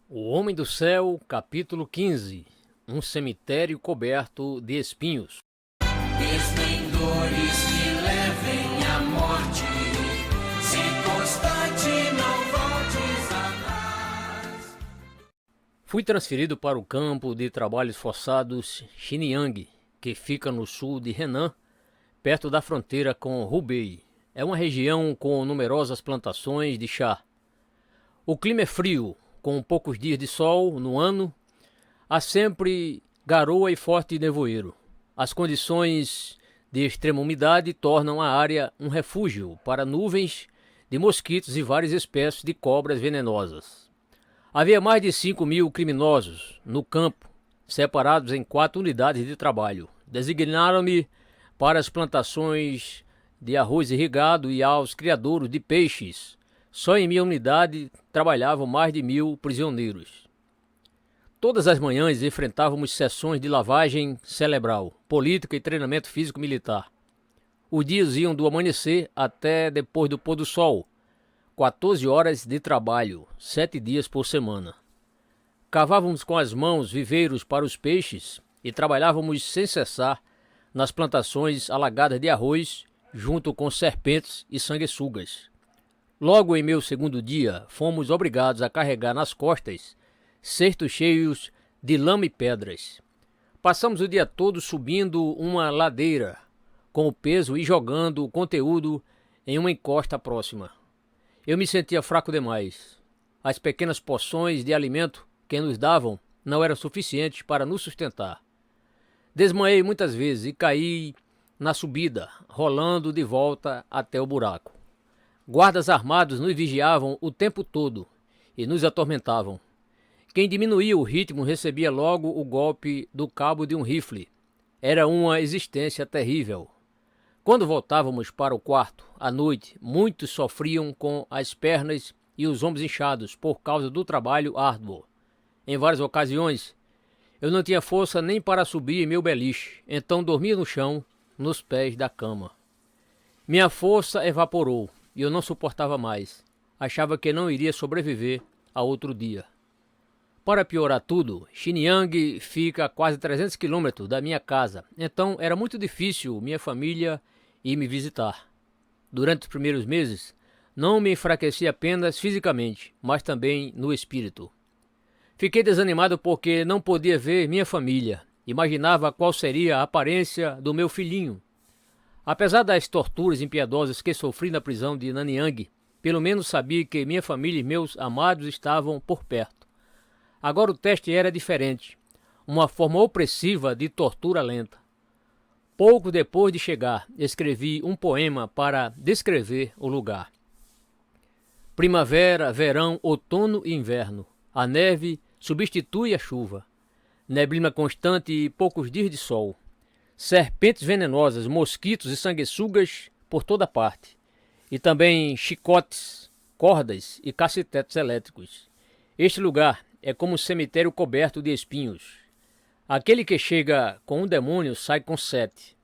O Homem do Céu, capítulo 15. Um cemitério coberto de espinhos. Esplendores que levem à morte, se constante não voltes atrás. Fui transferido para o campo de trabalhos forçados Xinjiang, que fica no sul de Henan, perto da fronteira com Hubei. É uma região com numerosas plantações de chá. O clima é frio, com poucos dias de sol no ano. Há sempre garoa e forte nevoeiro. As condições de extrema umidade tornam a área um refúgio para nuvens de mosquitos e várias espécies de cobras venenosas. Havia mais de 5.000 criminosos no campo, separados em 4 unidades de trabalho. Designaram-me para as plantações de arroz irrigado e aos criadouros de peixes. Só em minha unidade trabalhavam mais de 1.000 prisioneiros. Todas as manhãs enfrentávamos sessões de lavagem cerebral, política e treinamento físico-militar. Os dias iam do amanhecer até depois do pôr do sol. 14 horas de trabalho, 7 dias por semana. Cavávamos com as mãos viveiros para os peixes e trabalhávamos sem cessar nas plantações alagadas de arroz, junto com serpentes e sanguessugas. Logo em meu segundo dia, fomos obrigados a carregar nas costas cestos cheios de lama e pedras. Passamos o dia todo subindo uma ladeira com o peso e jogando o conteúdo em uma encosta próxima. Eu me sentia fraco demais. As pequenas porções de alimento que nos davam não eram suficientes para nos sustentar. Desmaiei muitas vezes e caí na subida, rolando de volta até o buraco. Guardas armados nos vigiavam o tempo todo e nos atormentavam. Quem diminuía o ritmo recebia logo o golpe do cabo de um rifle. Era uma existência terrível. Quando voltávamos para o quarto, à noite, muitos sofriam com as pernas e os ombros inchados por causa do trabalho árduo. Em várias ocasiões, eu não tinha força nem para subir em meu beliche, então dormia no chão, nos pés da cama. Minha força evaporou e eu não suportava mais. Achava que não iria sobreviver a outro dia. Para piorar tudo, Xinjiang fica a quase 300 quilômetros da minha casa, então era muito difícil minha família ir me visitar. Durante os primeiros meses, não me enfraqueci apenas fisicamente, mas também no espírito. Fiquei desanimado porque não podia ver minha família. Imaginava qual seria a aparência do meu filhinho. Apesar das torturas impiedosas que sofri na prisão de Nanyang, pelo menos sabia que minha família e meus amados estavam por perto. Agora o teste era diferente, uma forma opressiva de tortura lenta. Pouco depois de chegar, escrevi um poema para descrever o lugar. Primavera, verão, outono e inverno. A neve substitui a chuva. Neblina constante e poucos dias de sol. Serpentes venenosas, mosquitos e sanguessugas por toda parte. E também chicotes, cordas e cacetetes elétricos. Este lugar é como um cemitério coberto de espinhos. Aquele que chega com um demônio sai com 7,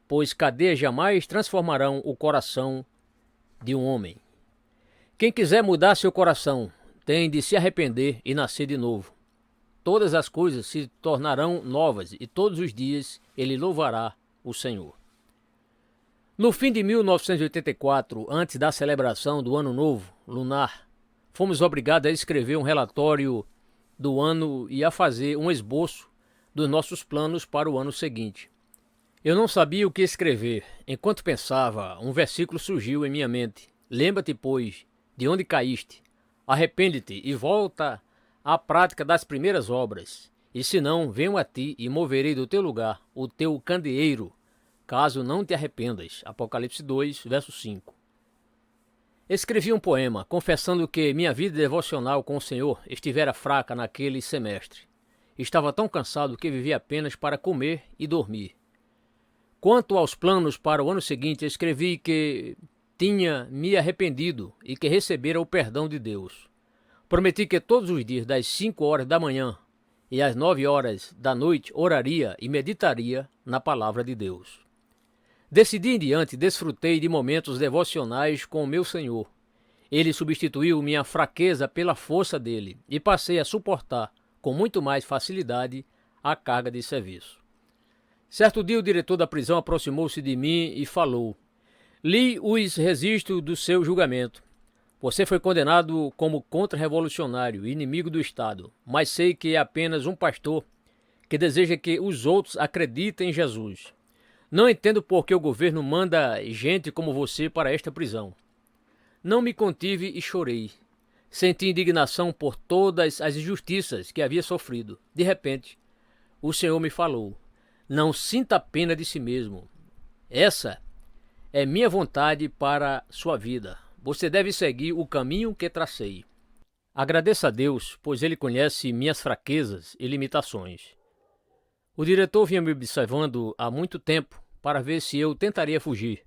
pois cadeias jamais transformarão o coração de um homem. Quem quiser mudar seu coração tem de se arrepender e nascer de novo. Todas as coisas se tornarão novas e todos os dias ele louvará o Senhor. No fim de 1984, antes da celebração do Ano Novo Lunar, fomos obrigados a escrever um relatório do ano e a fazer um esboço dos nossos planos para o ano seguinte. Eu não sabia o que escrever. Enquanto pensava, um versículo surgiu em minha mente. Lembra-te, pois, de onde caíste. Arrepende-te e volta à prática das primeiras obras. E se não, venho a ti e moverei do teu lugar o teu candeeiro, caso não te arrependas. Apocalipse 2, verso 5. Escrevi um poema, confessando que minha vida devocional com o Senhor estivera fraca naquele semestre. Estava tão cansado que vivia apenas para comer e dormir. Quanto aos planos para o ano seguinte, escrevi que tinha me arrependido e que recebera o perdão de Deus. Prometi que todos os dias, das 5 horas da manhã e às 9 horas da noite, oraria e meditaria na palavra de Deus. Decidi em diante, desfrutei de momentos devocionais com o meu Senhor Ele substituiu minha fraqueza pela força dele e passei a suportar com muito mais facilidade a carga de serviço. Certo dia o diretor da prisão aproximou-se de mim e falou: "Li os registros do seu julgamento. Você foi condenado como contra-revolucionário e inimigo do Estado, mas sei que é apenas um pastor que deseja que os outros acreditem em Jesus. Não entendo por que o governo manda gente como você para esta prisão." Não me contive e chorei. Senti indignação por todas as injustiças que havia sofrido. De repente, o Senhor me falou: "Não sinta pena de si mesmo. Essa é minha vontade para sua vida. Você deve seguir o caminho que tracei." Agradeça a Deus, pois Ele conhece minhas fraquezas e limitações. O diretor vinha me observando há muito tempo para ver se eu tentaria fugir.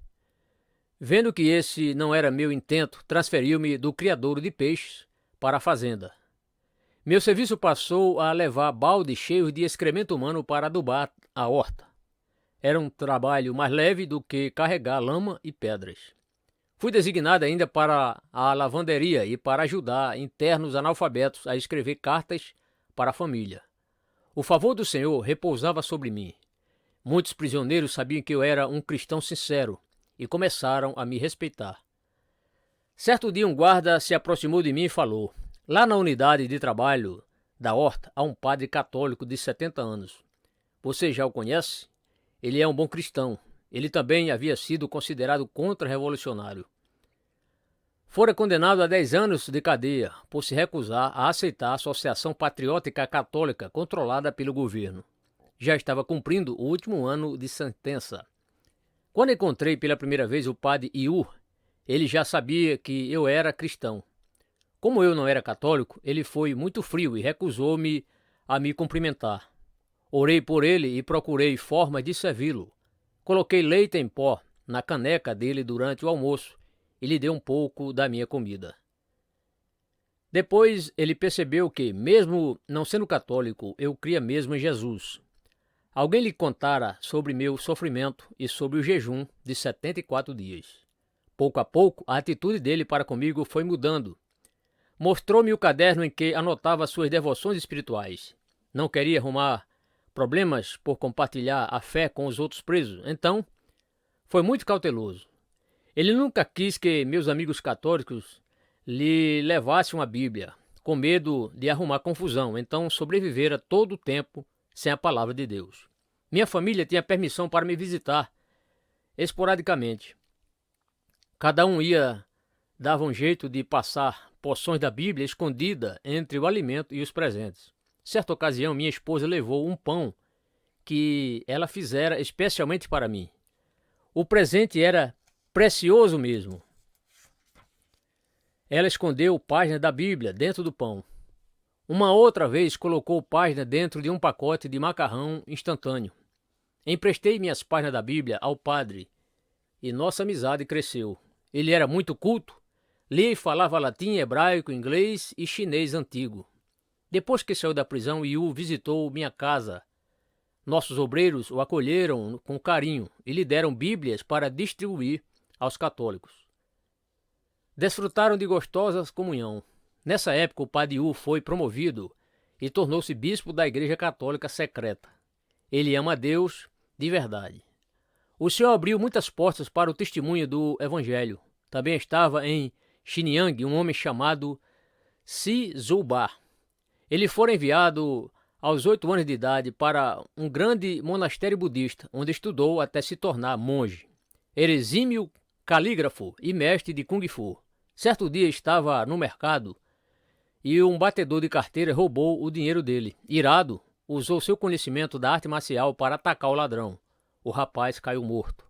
Vendo que esse não era meu intento, transferiu-me do criadouro de peixes para a fazenda. Meu serviço passou a levar baldes cheios de excremento humano para adubar a horta. Era um trabalho mais leve do que carregar lama e pedras. Fui designado ainda para a lavanderia e para ajudar internos analfabetos a escrever cartas para a família. O favor do Senhor repousava sobre mim. Muitos prisioneiros sabiam que eu era um cristão sincero e começaram a me respeitar. Certo dia um guarda se aproximou de mim e falou: "Lá na unidade de trabalho da horta há um padre católico de 70 anos. Você já o conhece? Ele é um bom cristão. Ele também havia sido considerado contra-revolucionário. Fora condenado a 10 anos de cadeia por se recusar a aceitar a Associação Patriótica Católica controlada pelo governo. Já estava cumprindo o último ano de sentença. Quando encontrei pela primeira vez o padre Iu, ele já sabia que eu era cristão. Como eu não era católico, ele foi muito frio e recusou-me a me cumprimentar. Orei por ele e procurei forma de servi-lo. Coloquei leite em pó na caneca dele durante o almoço e lhe dei um pouco da minha comida. Depois ele percebeu que, mesmo não sendo católico, eu cria mesmo em Jesus. Alguém lhe contara sobre meu sofrimento e sobre o jejum de 74 dias. Pouco a pouco, a atitude dele para comigo foi mudando. Mostrou-me o caderno em que anotava suas devoções espirituais. Não queria arrumar problemas por compartilhar a fé com os outros presos, então foi muito cauteloso. Ele nunca quis que meus amigos católicos lhe levassem uma Bíblia, com medo de arrumar confusão, então sobrevivera todo o tempo sem a palavra de Deus. Minha família tinha permissão para me visitar esporadicamente. Cada um dava um jeito de passar porções da Bíblia escondida entre o alimento e os presentes. Certa ocasião, minha esposa levou um pão que ela fizera especialmente para mim. O presente era precioso mesmo. Ela escondeu páginas da Bíblia dentro do pão. Uma outra vez colocou páginas dentro de um pacote de macarrão instantâneo. Emprestei minhas páginas da Bíblia ao padre e nossa amizade cresceu. Ele era muito culto, lia e falava latim, hebraico, inglês e chinês antigo. Depois que saiu da prisão, Yu visitou minha casa. Nossos obreiros o acolheram com carinho e lhe deram Bíblias para distribuir aos católicos. Desfrutaram de gostosa comunhão. Nessa época, o padre Yu foi promovido e tornou-se bispo da Igreja Católica Secreta. Ele ama a Deus de verdade. O Senhor abriu muitas portas para o testemunho do Evangelho. Também estava em Xinjiang um homem chamado Si Zuba. Ele foi enviado aos 8 anos de idade para um grande monastério budista, onde estudou até se tornar monge. Era exímio calígrafo e mestre de Kung Fu. Certo dia estava no mercado e um batedor de carteira roubou o dinheiro dele. Irado, usou seu conhecimento da arte marcial para atacar o ladrão. O rapaz caiu morto.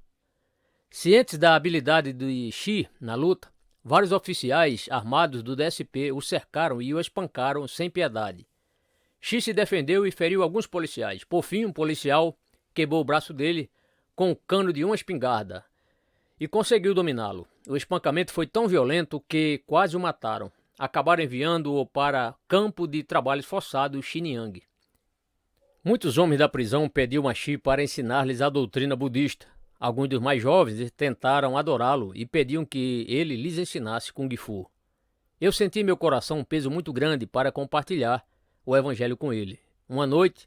Cientes da habilidade de Xi na luta, vários oficiais armados do DSP o cercaram e o espancaram sem piedade. Xi se defendeu e feriu alguns policiais. Por fim, um policial quebrou o braço dele com o cano de uma espingarda e conseguiu dominá-lo. O espancamento foi tão violento que quase o mataram. Acabaram enviando-o para campo de trabalhos forçados Xinjiang. Muitos homens da prisão pediam a Xi para ensinar-lhes a doutrina budista. Alguns dos mais jovens tentaram adorá-lo e pediam que ele lhes ensinasse Kung Fu. Eu senti em meu coração um peso muito grande para compartilhar o evangelho com ele. Uma noite,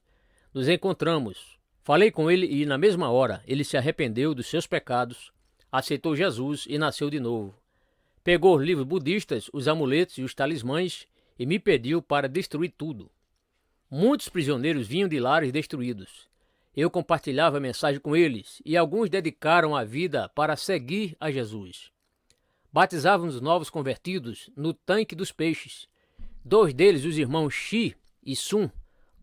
nos encontramos. Falei com ele e, na mesma hora, ele se arrependeu dos seus pecados, aceitou Jesus e nasceu de novo. Pegou os livros budistas, os amuletos e os talismãs e me pediu para destruir tudo. Muitos prisioneiros vinham de lares destruídos. Eu compartilhava a mensagem com eles e alguns dedicaram a vida para seguir a Jesus. Batizávamos os novos convertidos no tanque dos peixes. 2 deles, os irmãos Shi e Sun,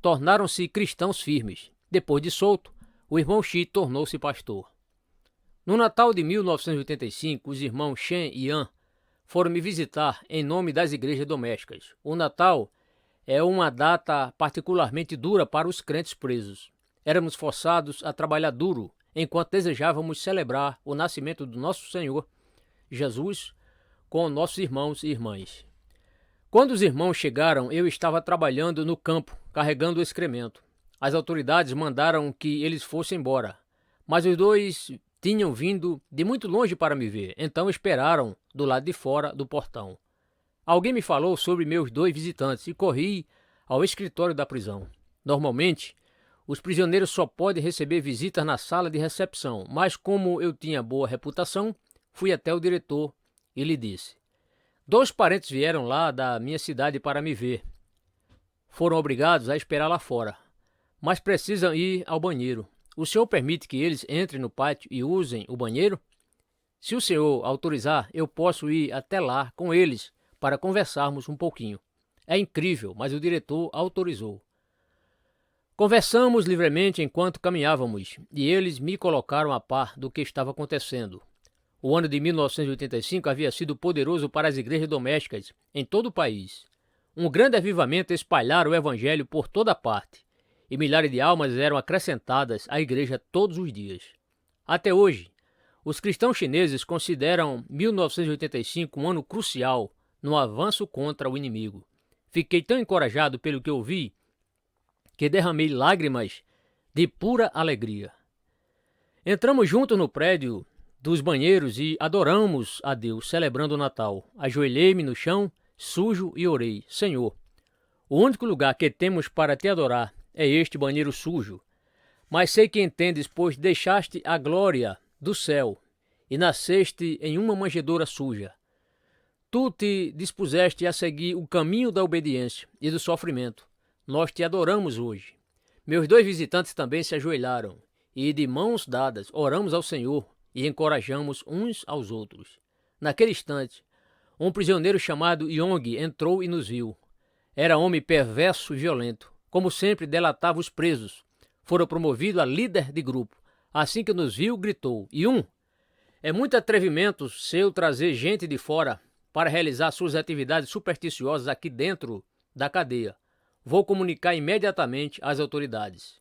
tornaram-se cristãos firmes. Depois de solto, o irmão Shi tornou-se pastor. No Natal de 1985, os irmãos Shen e Yan foram me visitar em nome das igrejas domésticas. O Natal é uma data particularmente dura para os crentes presos. Éramos forçados a trabalhar duro enquanto desejávamos celebrar o nascimento do nosso Senhor Jesus com nossos irmãos e irmãs. Quando os irmãos chegaram, eu estava trabalhando no campo, carregando o excremento. As autoridades mandaram que eles fossem embora, mas os 2 tinham vindo de muito longe para me ver, então esperaram do lado de fora do portão. Alguém me falou sobre meus 2 visitantes e corri ao escritório da prisão. Normalmente, os prisioneiros só podem receber visitas na sala de recepção, mas como eu tinha boa reputação, fui até o diretor e lhe disse: 2 parentes vieram lá da minha cidade para me ver. Foram obrigados a esperar lá fora, mas precisam ir ao banheiro. O senhor permite que eles entrem no pátio e usem o banheiro? Se o senhor autorizar, eu posso ir até lá com eles para conversarmos um pouquinho. É incrível, mas o diretor autorizou. Conversamos livremente enquanto caminhávamos e eles me colocaram a par do que estava acontecendo. O ano de 1985 havia sido poderoso para as igrejas domésticas em todo o país. Um grande avivamento espalhara o evangelho por toda parte e milhares de almas eram acrescentadas à igreja todos os dias. Até hoje, os cristãos chineses consideram 1985 um ano crucial no avanço contra o inimigo. Fiquei tão encorajado pelo que ouvi que derramei lágrimas de pura alegria. Entramos juntos no prédio dos banheiros e adoramos a Deus, celebrando o Natal. Ajoelhei-me no chão, sujo, e orei: Senhor, o único lugar que temos para te adorar é este banheiro sujo. Mas sei que entendes, pois deixaste a glória do céu e nasceste em uma manjedoura suja. Tu te dispuseste a seguir o caminho da obediência e do sofrimento. Nós te adoramos hoje. Meus 2 visitantes também se ajoelharam e, de mãos dadas, oramos ao Senhor e encorajamos uns aos outros. Naquele instante, um prisioneiro chamado Yong entrou e nos viu. Era homem perverso e violento. Como sempre, delatava os presos. Fora promovido a líder de grupo. Assim que nos viu, gritou: Yun, é muito atrevimento seu trazer gente de fora para realizar suas atividades supersticiosas aqui dentro da cadeia. Vou comunicar imediatamente às autoridades.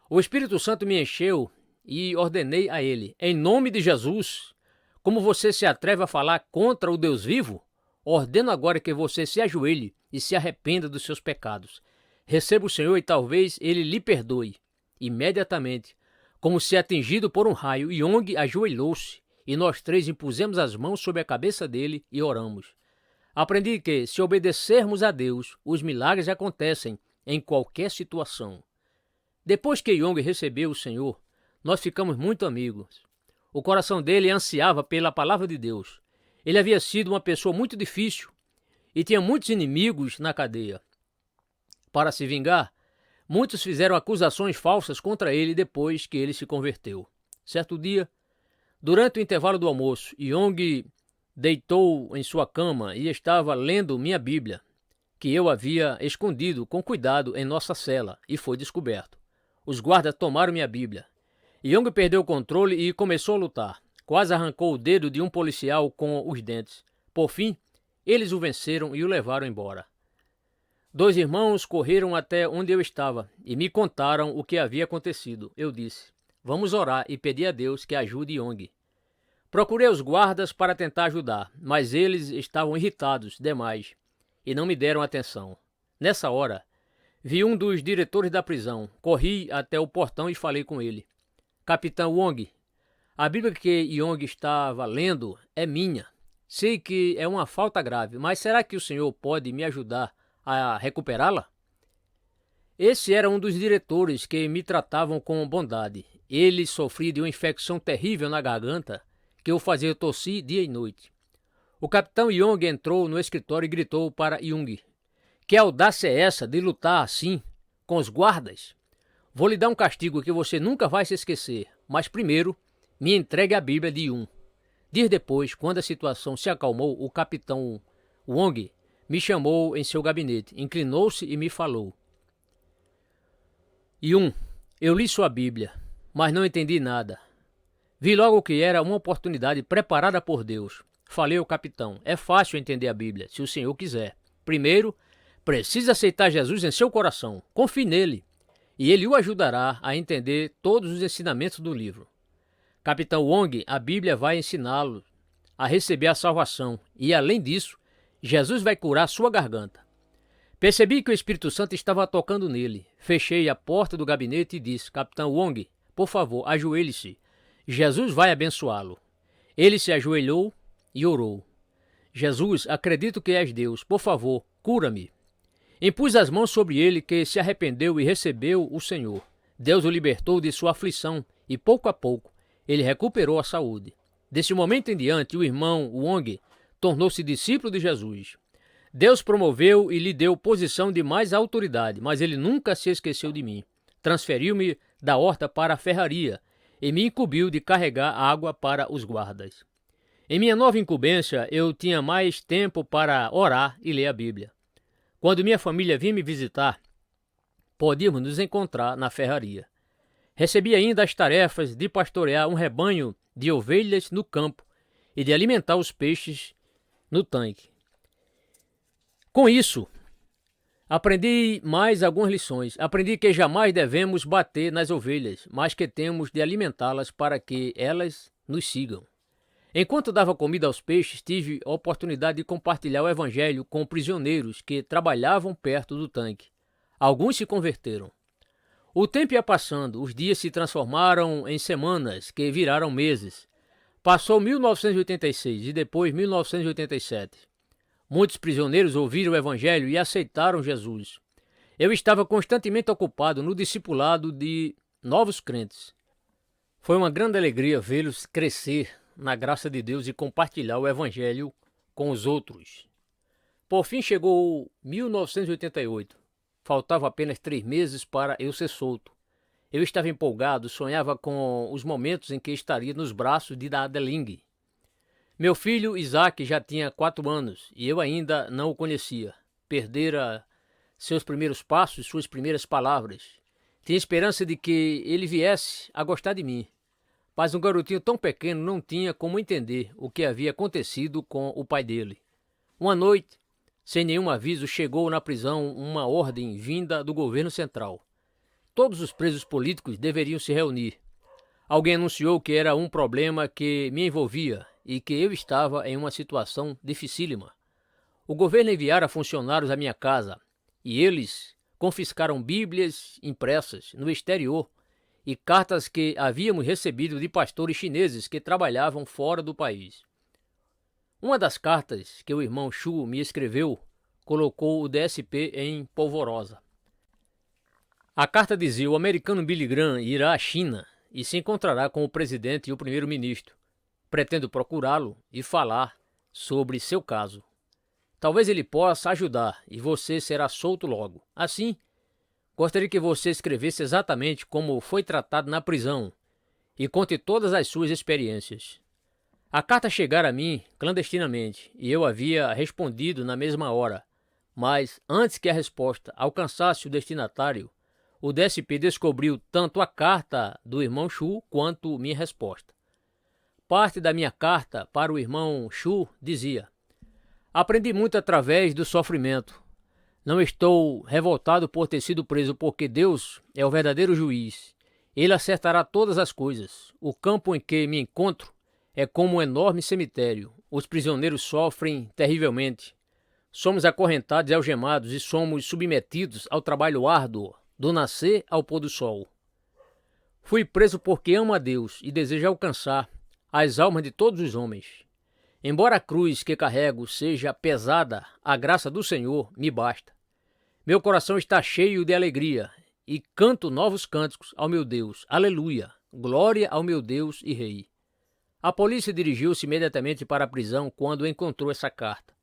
O Espírito Santo me encheu e ordenei a ele: em nome de Jesus, como você se atreve a falar contra o Deus vivo? Ordeno agora que você se ajoelhe e se arrependa dos seus pecados. Receba o Senhor e talvez ele lhe perdoe. Imediatamente, como se atingido por um raio, Yong ajoelhou-se e nós 3 impusemos as mãos sobre a cabeça dele e oramos. Aprendi que, se obedecermos a Deus, os milagres acontecem em qualquer situação. Depois que Yong recebeu o Senhor, nós ficamos muito amigos. O coração dele ansiava pela palavra de Deus. Ele havia sido uma pessoa muito difícil e tinha muitos inimigos na cadeia. Para se vingar, muitos fizeram acusações falsas contra ele depois que ele se converteu. Certo dia, durante o intervalo do almoço, Yong deitou em sua cama e estava lendo minha Bíblia, que eu havia escondido com cuidado em nossa cela, e foi descoberto. Os guardas tomaram minha Bíblia. Yong perdeu o controle e começou a lutar. Quase arrancou o dedo de um policial com os dentes. Por fim, eles o venceram e o levaram embora. 2 irmãos correram até onde eu estava e me contaram o que havia acontecido. Eu disse: vamos orar e pedir a Deus que ajude Yong. Procurei os guardas para tentar ajudar, mas eles estavam irritados demais e não me deram atenção. Nessa hora, vi um dos diretores da prisão. Corri até o portão e falei com ele: Capitão Wong, a Bíblia que Yong estava lendo é minha. Sei que é uma falta grave, mas será que o senhor pode me ajudar a recuperá-la? Esse era um dos diretores que me tratavam com bondade. Ele sofria de uma infecção terrível na garganta que o fazia tossir dia e noite. O capitão Young entrou no escritório e gritou para Young: "Que audácia é essa de lutar assim com os guardas? Vou lhe dar um castigo que você nunca vai se esquecer, mas primeiro me entregue a Bíblia de Young." Dias depois, quando a situação se acalmou, o capitão Wong me chamou em seu gabinete, inclinou-se e me falou: "Yun, eu li sua Bíblia, mas não entendi nada. Vi logo que era uma oportunidade preparada por Deus. Falei ao capitão: é fácil entender a Bíblia, se o senhor quiser. Primeiro, precisa aceitar Jesus em seu coração. Confie nele, e ele o ajudará a entender todos os ensinamentos do livro. Capitão Wong, a Bíblia vai ensiná-lo a receber a salvação, e além disso, Jesus vai curar sua garganta." Percebi que o Espírito Santo estava tocando nele. Fechei a porta do gabinete e disse: "Capitão Wong, por favor, ajoelhe-se. Jesus vai abençoá-lo." Ele se ajoelhou e orou: "Jesus, acredito que és Deus. Por favor, cura-me." Impus as mãos sobre ele, que se arrependeu e recebeu o Senhor. Deus o libertou de sua aflição e, pouco a pouco, ele recuperou a saúde. Desse momento em diante, o irmão Wong tornou-se discípulo de Jesus. Deus promoveu e lhe deu posição de mais autoridade, mas ele nunca se esqueceu de mim. Transferiu-me da horta para a ferraria e me incumbiu de carregar água para os guardas. Em minha nova incumbência, eu tinha mais tempo para orar e ler a Bíblia. Quando minha família vinha me visitar, podíamos nos encontrar na ferraria. Recebi ainda as tarefas de pastorear um rebanho de ovelhas no campo e de alimentar os peixes no tanque. Com isso, aprendi mais algumas lições. Aprendi que jamais devemos bater nas ovelhas, mas que temos de alimentá-las para que elas nos sigam. Enquanto dava comida aos peixes, tive a oportunidade de compartilhar o evangelho com prisioneiros que trabalhavam perto do tanque. Alguns se converteram. O tempo ia passando, os dias se transformaram em semanas que viraram meses. Passou 1986 e depois 1987. Muitos prisioneiros ouviram o evangelho e aceitaram Jesus. Eu estava constantemente ocupado no discipulado de novos crentes. Foi uma grande alegria vê-los crescer na graça de Deus e compartilhar o evangelho com os outros. Por fim chegou 1988. Faltava apenas 3 meses para eu ser solto. Eu estava empolgado, sonhava com os momentos em que estaria nos braços de Adeling. Meu filho Isaac já tinha 4 anos e eu ainda não o conhecia. Perdera seus primeiros passos, suas primeiras palavras. Tinha esperança de que ele viesse a gostar de mim. Mas um garotinho tão pequeno não tinha como entender o que havia acontecido com o pai dele. Uma noite, sem nenhum aviso, chegou na prisão uma ordem vinda do governo central. Todos os presos políticos deveriam se reunir. Alguém anunciou que era um problema que me envolvia e que eu estava em uma situação dificílima. O governo enviara funcionários à minha casa e eles confiscaram bíblias impressas no exterior e cartas que havíamos recebido de pastores chineses que trabalhavam fora do país. Uma das cartas que o irmão Xu me escreveu colocou o DSP em polvorosa. A carta dizia: o americano Billy Graham irá à China e se encontrará com o presidente e o primeiro-ministro. Pretendo procurá-lo e falar sobre seu caso. Talvez ele possa ajudar e você será solto logo. Assim, gostaria que você escrevesse exatamente como foi tratado na prisão e conte todas as suas experiências. A carta chegara a mim clandestinamente e eu havia respondido na mesma hora, mas antes que a resposta alcançasse o destinatário, o DSP descobriu tanto a carta do irmão Xu quanto minha resposta. Parte da minha carta para o irmão Xu dizia: aprendi muito através do sofrimento. Não estou revoltado por ter sido preso, porque Deus é o verdadeiro juiz. Ele acertará todas as coisas. O campo em que me encontro é como um enorme cemitério. Os prisioneiros sofrem terrivelmente. Somos acorrentados e algemados e somos submetidos ao trabalho árduo, do nascer ao pôr do sol. Fui preso porque amo a Deus e desejo alcançar as almas de todos os homens. Embora a cruz que carrego seja pesada, a graça do Senhor me basta. Meu coração está cheio de alegria e canto novos cânticos ao meu Deus. Aleluia! Glória ao meu Deus e Rei. A polícia dirigiu-se imediatamente para a prisão quando encontrou essa carta.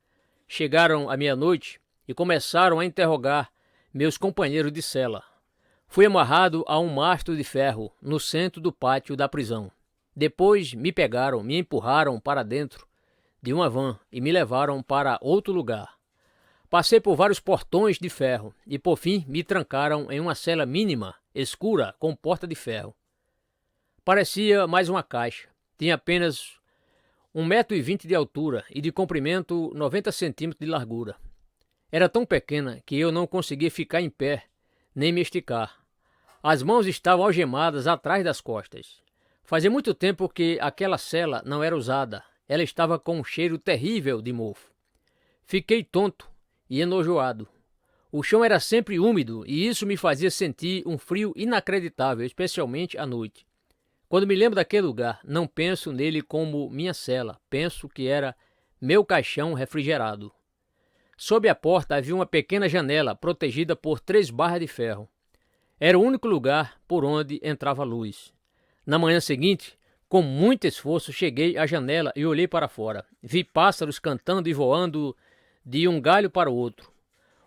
Chegaram à meia-noite e começaram a interrogar meus companheiros de cela. Fui amarrado a um mastro de ferro no centro do pátio da prisão. Depois me pegaram, me empurraram para dentro de uma van e me levaram para outro lugar. Passei por vários portões de ferro e, por fim, me trancaram em uma cela mínima, escura, com porta de ferro. Parecia mais uma caixa. Tinha apenas 1,20 m de altura e de comprimento 90 centímetros de largura. Era tão pequena que eu não conseguia ficar em pé, nem me esticar. As mãos estavam algemadas atrás das costas. Fazia muito tempo que aquela cela não era usada. Ela estava com um cheiro terrível de mofo. Fiquei tonto e enojoado. O chão era sempre úmido e isso me fazia sentir um frio inacreditável, especialmente à noite. Quando me lembro daquele lugar, não penso nele como minha cela, penso que era meu caixão refrigerado. Sob a porta havia uma pequena janela protegida por 3 barras de ferro. Era o único lugar por onde entrava luz. Na manhã seguinte, com muito esforço, cheguei à janela e olhei para fora. Vi pássaros cantando e voando de um galho para o outro.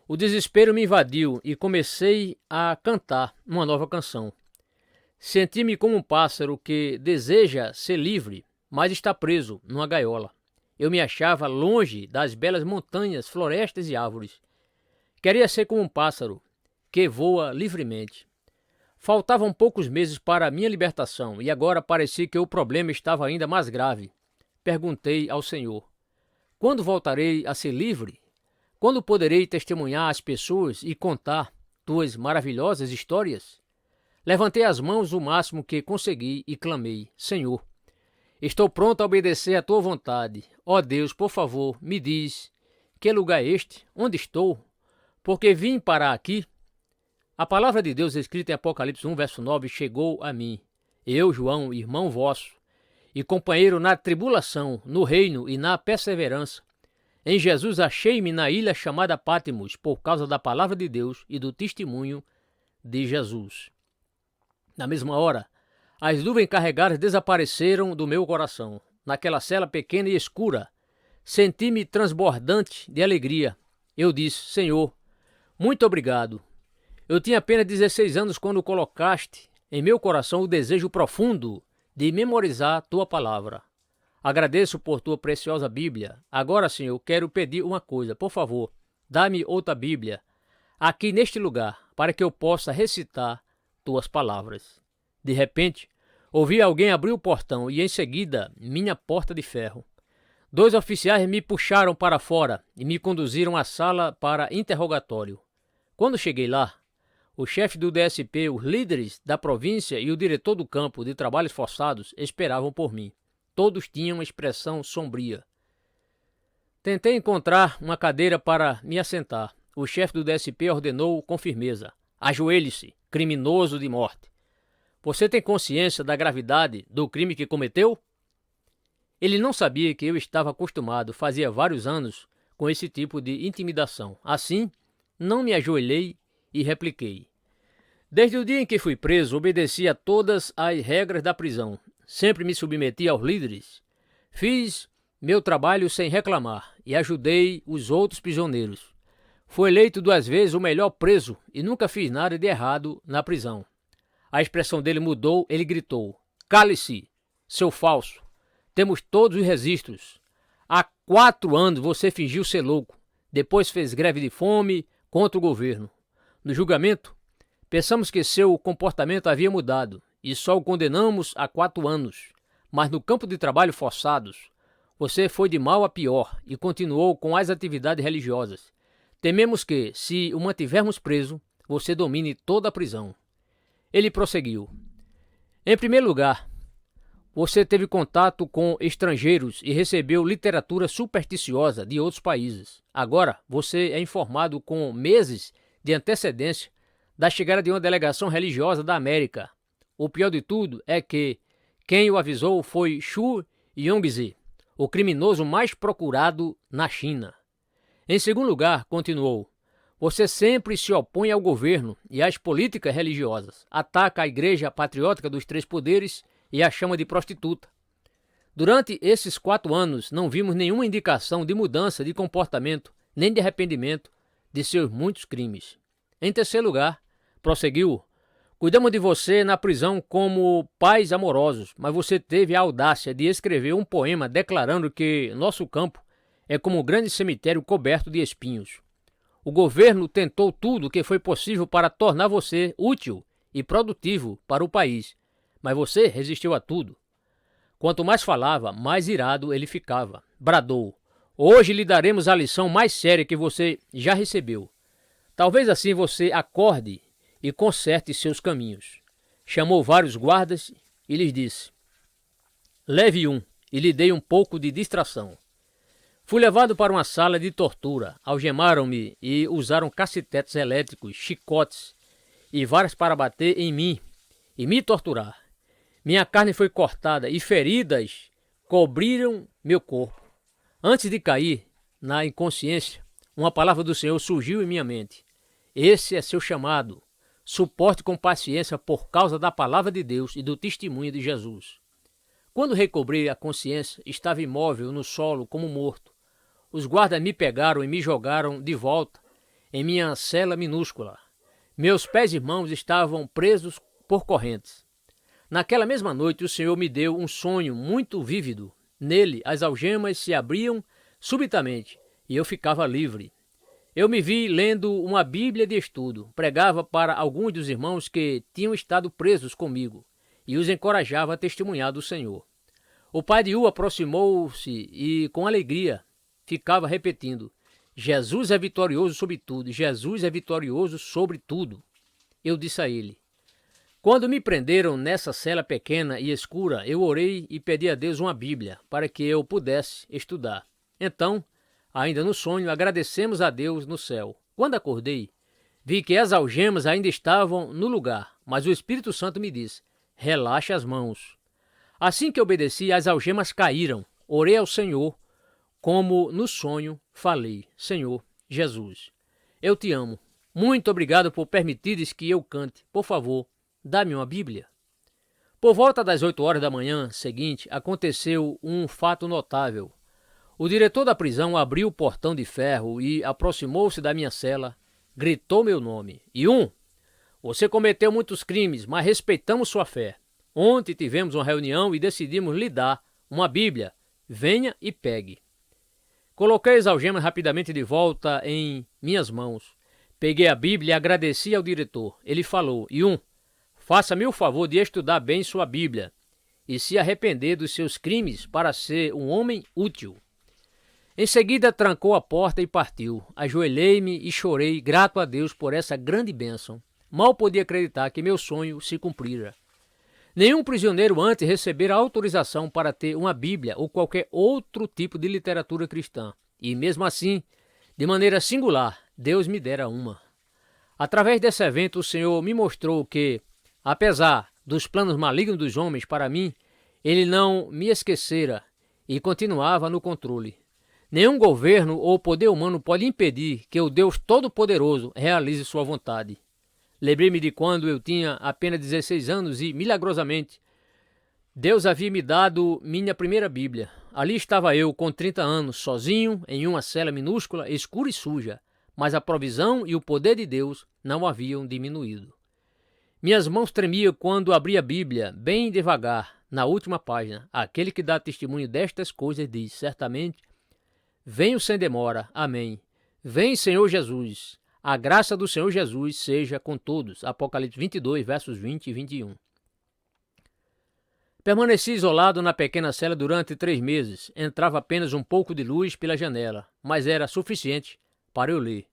O desespero me invadiu e comecei a cantar uma nova canção. Senti-me como um pássaro que deseja ser livre, mas está preso numa gaiola. Eu me achava longe das belas montanhas, florestas e árvores. Queria ser como um pássaro que voa livremente. Faltavam poucos meses para a minha libertação e agora parecia que o problema estava ainda mais grave. Perguntei ao Senhor: quando voltarei a ser livre? Quando poderei testemunhar às pessoas e contar tuas maravilhosas histórias? Levantei as mãos o máximo que consegui e clamei: Senhor, estou pronto a obedecer à tua vontade. Ó Deus, por favor, me diz, que lugar é este? Onde estou? Porque vim parar aqui? A palavra de Deus escrita em Apocalipse 1, verso 9, chegou a mim. Eu, João, irmão vosso, e companheiro na tribulação, no reino e na perseverança. Em Jesus achei-me na ilha chamada Pátimos, por causa da palavra de Deus e do testemunho de Jesus. Na mesma hora, as nuvens carregadas desapareceram do meu coração. Naquela cela pequena e escura, senti-me transbordante de alegria. Eu disse: Senhor, muito obrigado. Eu tinha apenas 16 anos quando colocaste em meu coração o desejo profundo de memorizar tua palavra. Agradeço por tua preciosa Bíblia. Agora, Senhor, quero pedir uma coisa. Por favor, dá-me outra Bíblia aqui neste lugar, para que eu possa recitar tuas palavras. De repente, ouvi alguém abrir o portão e em seguida minha porta de ferro. 2 oficiais me puxaram para fora e me conduziram à sala para interrogatório. Quando cheguei lá, o chefe do DSP, os líderes da província e o diretor do campo de trabalhos forçados esperavam por mim. Todos tinham uma expressão sombria. Tentei encontrar uma cadeira para me assentar. O chefe do DSP ordenou com firmeza: ajoelhe-se, criminoso de morte. Você tem consciência da gravidade do crime que cometeu? Ele não sabia que eu estava acostumado, fazia vários anos, com esse tipo de intimidação. Assim, não me ajoelhei e repliquei: desde o dia em que fui preso, obedeci a todas as regras da prisão. Sempre me submeti aos líderes. Fiz meu trabalho sem reclamar e ajudei os outros prisioneiros. Fui eleito 2 vezes o melhor preso e nunca fiz nada de errado na prisão. A expressão dele mudou, ele gritou: cale-se, seu falso. Temos todos os registros. Há 4 anos você fingiu ser louco. Depois fez greve de fome contra o governo. No julgamento, pensamos que seu comportamento havia mudado e só o condenamos a 4 anos. Mas no campo de trabalho forçados, você foi de mal a pior e continuou com as atividades religiosas. Tememos que, se o mantivermos preso, você domine toda a prisão. Ele prosseguiu: em primeiro lugar, você teve contato com estrangeiros e recebeu literatura supersticiosa de outros países. Agora, você é informado com meses de antecedência da chegada de uma delegação religiosa da América. O pior de tudo é que quem o avisou foi Xu Yongzi, o criminoso mais procurado na China. Em segundo lugar, continuou, você sempre se opõe ao governo e às políticas religiosas, ataca a Igreja Patriótica dos Três Poderes e a chama de prostituta. Durante esses 4 anos, não vimos nenhuma indicação de mudança de comportamento, nem de arrependimento de seus muitos crimes. Em terceiro lugar, prosseguiu, cuidamos de você na prisão como pais amorosos, mas você teve a audácia de escrever um poema declarando que nosso campo é como um grande cemitério coberto de espinhos. O governo tentou tudo o que foi possível para tornar você útil e produtivo para o país, mas você resistiu a tudo. Quanto mais falava, mais irado ele ficava. Bradou, hoje lhe daremos a lição mais séria que você já recebeu. Talvez assim você acorde e conserte seus caminhos. Chamou vários guardas e lhes disse, leve um e lhe dei um pouco de distração. Fui levado para uma sala de tortura, algemaram-me e usaram cacetetes elétricos, chicotes e varas para bater em mim e me torturar. Minha carne foi cortada e feridas cobriram meu corpo. Antes de cair na inconsciência, uma palavra do Senhor surgiu em minha mente. Esse é seu chamado. Suporte com paciência por causa da palavra de Deus e do testemunho de Jesus. Quando recobrei a consciência, estava imóvel no solo como morto. Os guardas me pegaram e me jogaram de volta em minha cela minúscula. Meus pés e mãos estavam presos por correntes. Naquela mesma noite, o Senhor me deu um sonho muito vívido. Nele, as algemas se abriam subitamente e eu ficava livre. Eu me vi lendo uma Bíblia de estudo, pregava para alguns dos irmãos que tinham estado presos comigo e os encorajava a testemunhar do Senhor. O pai de U aproximou-se e, com alegria, ficava repetindo, Jesus é vitorioso sobre tudo, Jesus é vitorioso sobre tudo. Eu disse a ele, quando me prenderam nessa cela pequena e escura, eu orei e pedi a Deus uma Bíblia para que eu pudesse estudar. Então, ainda no sonho, agradecemos a Deus no céu. Quando acordei, vi que as algemas ainda estavam no lugar, mas o Espírito Santo me disse, relaxe as mãos. Assim que obedeci, as algemas caíram. Orei ao Senhor, como no sonho falei, Senhor Jesus, eu te amo. Muito obrigado por permitires que eu cante. Por favor, dá-me uma Bíblia. Por volta das 8 horas da manhã seguinte, aconteceu um fato notável. O diretor da prisão abriu o portão de ferro e aproximou-se da minha cela, gritou meu nome. Você cometeu muitos crimes, mas respeitamos sua fé. Ontem tivemos uma reunião e decidimos lhe dar uma Bíblia. Venha e pegue. Coloquei as algemas rapidamente de volta em minhas mãos. Peguei a Bíblia e agradeci ao diretor. Ele falou, faça-me o favor de estudar bem sua Bíblia e se arrepender dos seus crimes para ser um homem útil. Em seguida, trancou a porta e partiu. Ajoelhei-me e chorei, grato a Deus por essa grande bênção. Mal podia acreditar que meu sonho se cumprira. Nenhum prisioneiro antes recebera autorização para ter uma Bíblia ou qualquer outro tipo de literatura cristã. E mesmo assim, de maneira singular, Deus me dera uma. Através desse evento, o Senhor me mostrou que, apesar dos planos malignos dos homens para mim, Ele não me esquecera e continuava no controle. Nenhum governo ou poder humano pode impedir que o Deus Todo-Poderoso realize sua vontade. Lembrei-me de quando eu tinha apenas 16 anos e, milagrosamente, Deus havia me dado minha primeira Bíblia. Ali estava eu, com 30 anos, sozinho, em uma cela minúscula, escura e suja, mas a provisão e o poder de Deus não haviam diminuído. Minhas mãos tremiam quando abri a Bíblia, bem devagar, na última página. Aquele que dá testemunho destas coisas diz, certamente, venho sem demora, amém. Vem, Senhor Jesus. A graça do Senhor Jesus seja com todos. Apocalipse 22, versos 20 e 21. Permaneci isolado na pequena cela durante 3 meses. Entrava apenas um pouco de luz pela janela, mas era suficiente para eu ler.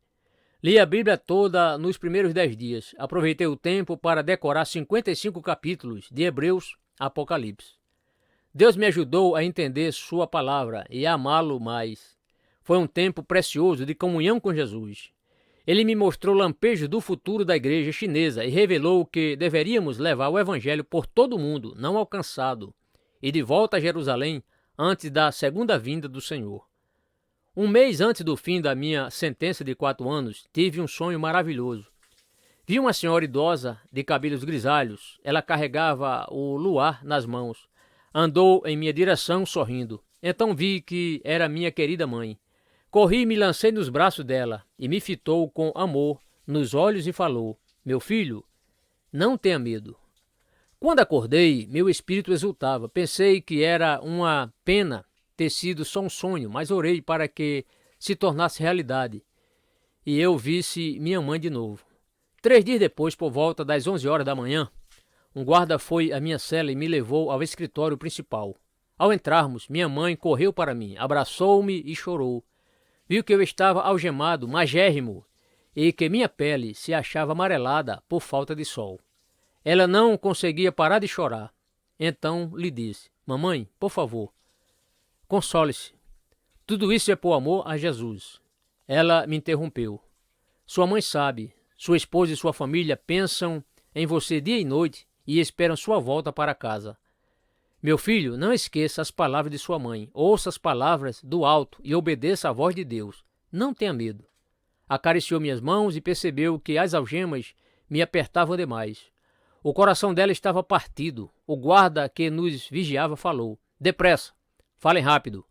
Li a Bíblia toda nos primeiros 10 dias. Aproveitei o tempo para decorar 55 capítulos de Hebreus a Apocalipse. Deus me ajudou a entender sua palavra e a amá-lo mais. Foi um tempo precioso de comunhão com Jesus. Ele me mostrou lampejos do futuro da igreja chinesa e revelou que deveríamos levar o evangelho por todo o mundo não alcançado e de volta a Jerusalém antes da segunda vinda do Senhor. Um mês antes do fim da minha sentença de 4 anos, tive um sonho maravilhoso. Vi uma senhora idosa, de cabelos grisalhos. Ela carregava o luar nas mãos. Andou em minha direção sorrindo. Então vi que era minha querida mãe. Corri e me lancei nos braços dela e me fitou com amor nos olhos e falou: "Meu filho, não tenha medo." Quando acordei, meu espírito exultava. Pensei que era uma pena ter sido só um sonho, mas orei para que se tornasse realidade e eu visse minha mãe de novo. 3 dias depois, por volta das 11 horas da manhã, um guarda foi à minha cela e me levou ao escritório principal. Ao entrarmos, minha mãe correu para mim, abraçou-me e chorou. Viu que eu estava algemado, magérrimo, e que minha pele se achava amarelada por falta de sol. Ela não conseguia parar de chorar. Então lhe disse: "Mamãe, por favor, console-se. Tudo isso é por amor a Jesus." Ela me interrompeu: "Sua mãe sabe. Sua esposa e sua família pensam em você dia e noite e esperam sua volta para casa. Meu filho, não esqueça as palavras de sua mãe. Ouça as palavras do alto e obedeça à voz de Deus. Não tenha medo." Acariciou minhas mãos e percebeu que as algemas me apertavam demais. O coração dela estava partido. O guarda que nos vigiava falou: "Depressa, falem rápido.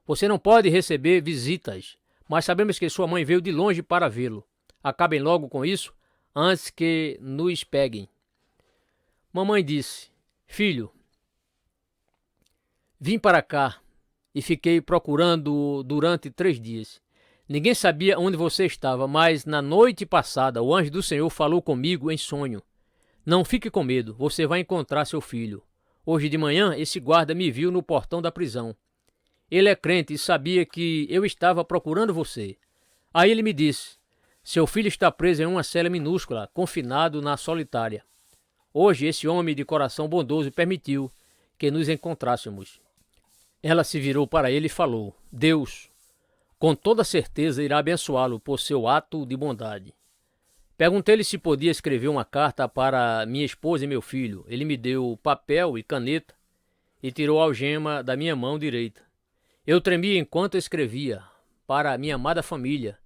Você não pode receber visitas, mas sabemos que sua mãe veio de longe para vê-lo. Acabem logo com isso, antes que nos peguem." Mamãe disse: "Filho, vim para cá e fiquei procurando durante 3 dias. Ninguém sabia onde você estava, mas na noite passada o anjo do Senhor falou comigo em sonho. Não fique com medo, você vai encontrar seu filho. Hoje de manhã esse guarda me viu no portão da prisão. Ele é crente e sabia que eu estava procurando você. Aí ele me disse: seu filho está preso em uma cela minúscula, confinado na solitária. Hoje esse homem de coração bondoso permitiu que nos encontrássemos." Ela se virou para ele e falou: "Deus, com toda certeza, irá abençoá-lo por seu ato de bondade." Perguntei-lhe se podia escrever uma carta para minha esposa e meu filho. Ele me deu papel e caneta e tirou a algema da minha mão direita. Eu tremia enquanto escrevia para minha amada família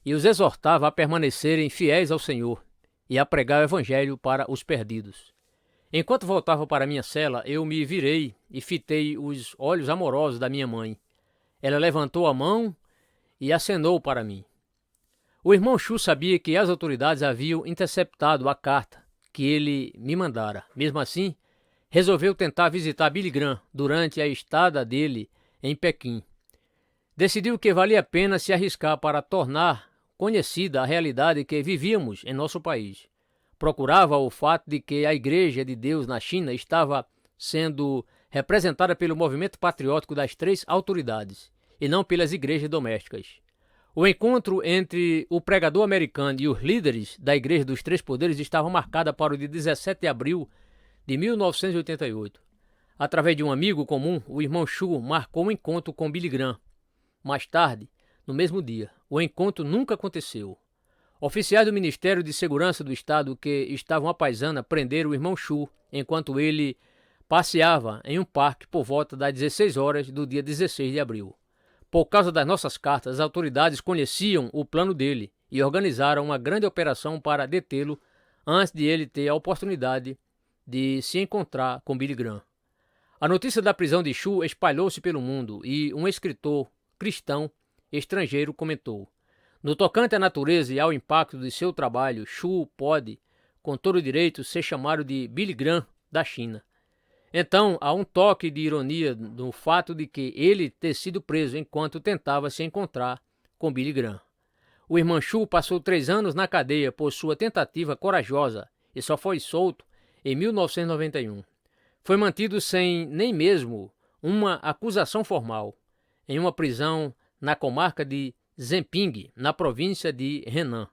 e os exortava a permanecerem fiéis ao Senhor e a pregar o evangelho para os perdidos. Enquanto voltava para minha cela, eu me virei e fitei os olhos amorosos da minha mãe. Ela levantou a mão e acenou para mim. O irmão Chu sabia que as autoridades haviam interceptado a carta que ele me mandara. Mesmo assim, resolveu tentar visitar Billy Graham durante a estada dele em Pequim. Decidiu que valia a pena se arriscar para tornar conhecida a realidade que vivíamos em nosso país. Procurava o fato de que a Igreja de Deus na China estava sendo representada pelo movimento patriótico das 3 autoridades, e não pelas igrejas domésticas. O encontro entre o pregador americano e os líderes da Igreja dos 3 Poderes estava marcado para o dia 17 de abril de 1988. Através de um amigo comum, o irmão Chu marcou um encontro com Billy Graham. Mais tarde, no mesmo dia, o encontro nunca aconteceu. Oficiais do Ministério de Segurança do Estado que estavam à paisana prenderam o irmão Chu enquanto ele passeava em um parque por volta das 16 horas do dia 16 de abril. Por causa das nossas cartas, as autoridades conheciam o plano dele e organizaram uma grande operação para detê-lo antes de ele ter a oportunidade de se encontrar com Billy Graham. A notícia da prisão de Chu espalhou-se pelo mundo e um escritor cristão estrangeiro comentou: "No tocante à natureza e ao impacto de seu trabalho, Chu pode, com todo direito, ser chamado de Billy Graham da China." Então, há um toque de ironia no fato de que ele ter sido preso enquanto tentava se encontrar com Billy Graham. O irmão Chu passou 3 anos na cadeia por sua tentativa corajosa e só foi solto em 1991. Foi mantido sem nem mesmo uma acusação formal, em uma prisão na comarca de Zhenping, na província de Henan.